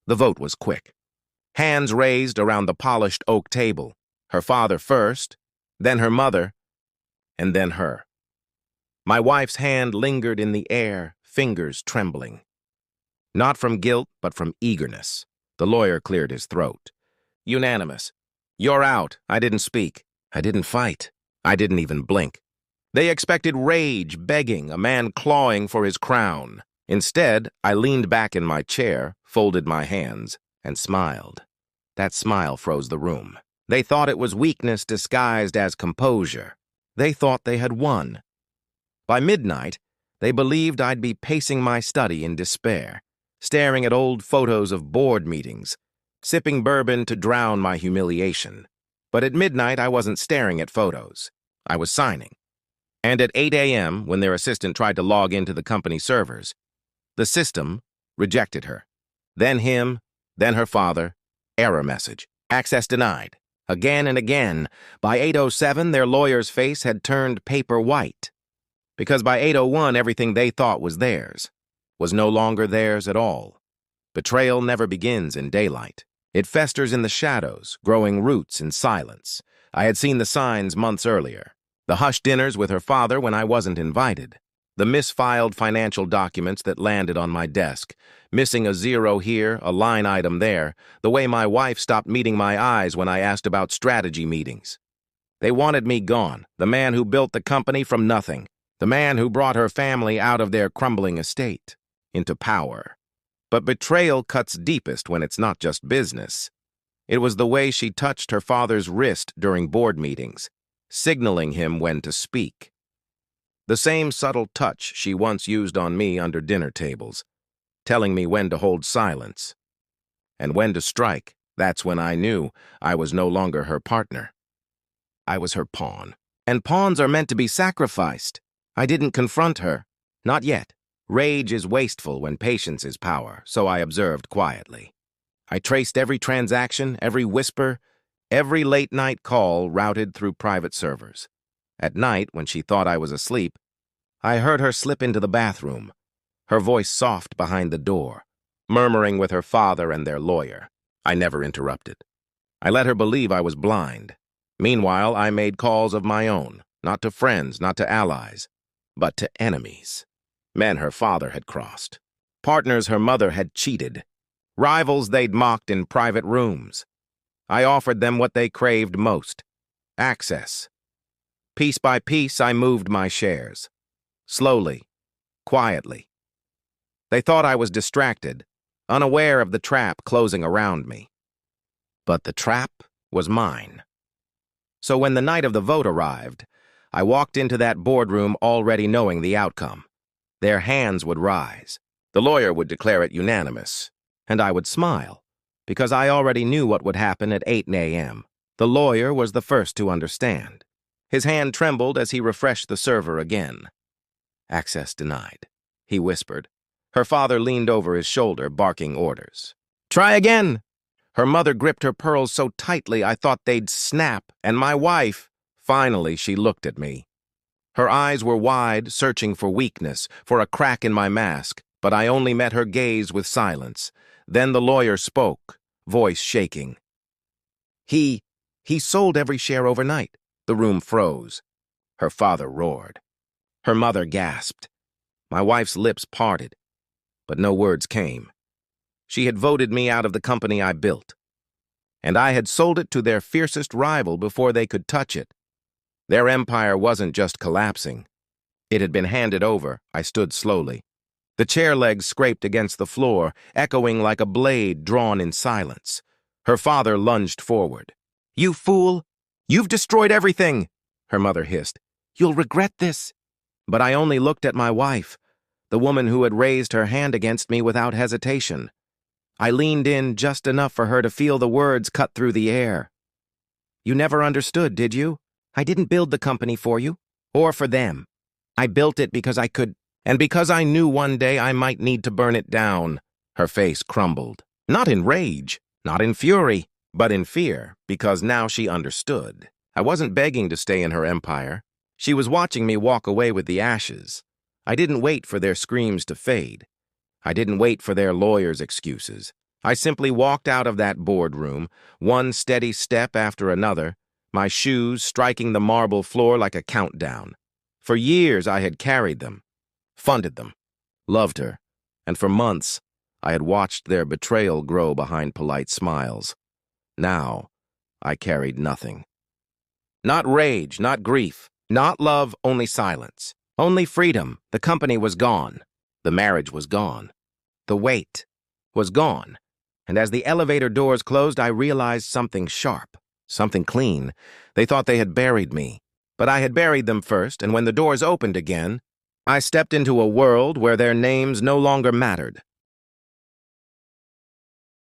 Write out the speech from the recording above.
The vote was quick. Hands raised around the polished oak table. Her father first, then her mother, and then her. My wife's hand lingered in the air, fingers trembling. Not from guilt, but from eagerness. The lawyer cleared his throat. Unanimous. You're out. I didn't speak. I didn't fight. I didn't even blink. They expected rage, begging, a man clawing for his crown. Instead, I leaned back in my chair, folded my hands, and smiled. That smile froze the room. They thought it was weakness disguised as composure. They thought they had won. By midnight, they believed I'd be pacing my study in despair, staring at old photos of board meetings, sipping bourbon to drown my humiliation. But at midnight, I wasn't staring at photos. I was signing. And at 8 a.m., when their assistant tried to log into the company servers, the system rejected her. Then him, then her father, error message, access denied. Again and again, by 8:07, their lawyer's face had turned paper white. Because by 8:01, everything they thought was theirs was no longer theirs at all. Betrayal never begins in daylight. It festers in the shadows, growing roots in silence. I had seen the signs months earlier. The hush dinners with her father when I wasn't invited. The misfiled financial documents that landed on my desk, missing a zero here, a line item there, the way my wife stopped meeting my eyes when I asked about strategy meetings. They wanted me gone, the man who built the company from nothing, the man who brought her family out of their crumbling estate, into power. But betrayal cuts deepest when it's not just business. It was the way she touched her father's wrist during board meetings, signaling him when to speak. The same subtle touch she once used on me under dinner tables, telling me when to hold silence. And when to strike, that's when I knew I was no longer her partner. I was her pawn. And pawns are meant to be sacrificed. I didn't confront her. Not yet. Rage is wasteful when patience is power, so I observed quietly. I traced every transaction, every whisper, every late-night call routed through private servers. At night, when she thought I was asleep, I heard her slip into the bathroom, her voice soft behind the door, murmuring with her father and their lawyer. I never interrupted. I let her believe I was blind. Meanwhile, I made calls of my own, not to friends, not to allies, but to enemies. Men her father had crossed, partners her mother had cheated, rivals they'd mocked in private rooms. I offered them what they craved most, access. Piece by piece, I moved my shares. Slowly, quietly. They thought I was distracted, unaware of the trap closing around me. But the trap was mine. So when the night of the vote arrived, I walked into that boardroom already knowing the outcome. Their hands would rise. The lawyer would declare it unanimous, and I would smile, because I already knew what would happen at 8 a.m. The lawyer was the first to understand. His hand trembled as he refreshed the server again. Access denied, he whispered. Her father leaned over his shoulder, barking orders. Try again! Her mother gripped her pearls so tightly I thought they'd snap, and my wife, finally she looked at me. Her eyes were wide, searching for weakness, for a crack in my mask, but I only met her gaze with silence. Then the lawyer spoke, voice shaking. He sold every share overnight. The room froze. Her father roared. Her mother gasped. My wife's lips parted, but no words came. She had voted me out of the company I built, and I had sold it to their fiercest rival before they could touch it. Their empire wasn't just collapsing. It had been handed over. I stood slowly. The chair legs scraped against the floor, echoing like a blade drawn in silence. Her father lunged forward. You fool! You've destroyed everything! Her mother hissed. You'll regret this. But I only looked at my wife, the woman who had raised her hand against me without hesitation. I leaned in just enough for her to feel the words cut through the air. You never understood, did you? I didn't build the company for you, or for them. I built it because I could, and because I knew one day I might need to burn it down. Her face crumbled. Not in rage, not in fury, but in fear, because now she understood. I wasn't begging to stay in her empire. She was watching me walk away with the ashes. I didn't wait for their screams to fade. I didn't wait for their lawyers' excuses. I simply walked out of that boardroom, one steady step after another, my shoes striking the marble floor like a countdown. For years I had carried them, funded them, loved her, and for months I had watched their betrayal grow behind polite smiles. Now I carried nothing. Not rage, not grief, not love, only silence. Only freedom. The company was gone. The marriage was gone. The weight was gone. And as the elevator doors closed, I realized something sharp, something clean. They thought they had buried me. But I had buried them first, and when the doors opened again, I stepped into a world where their names no longer mattered.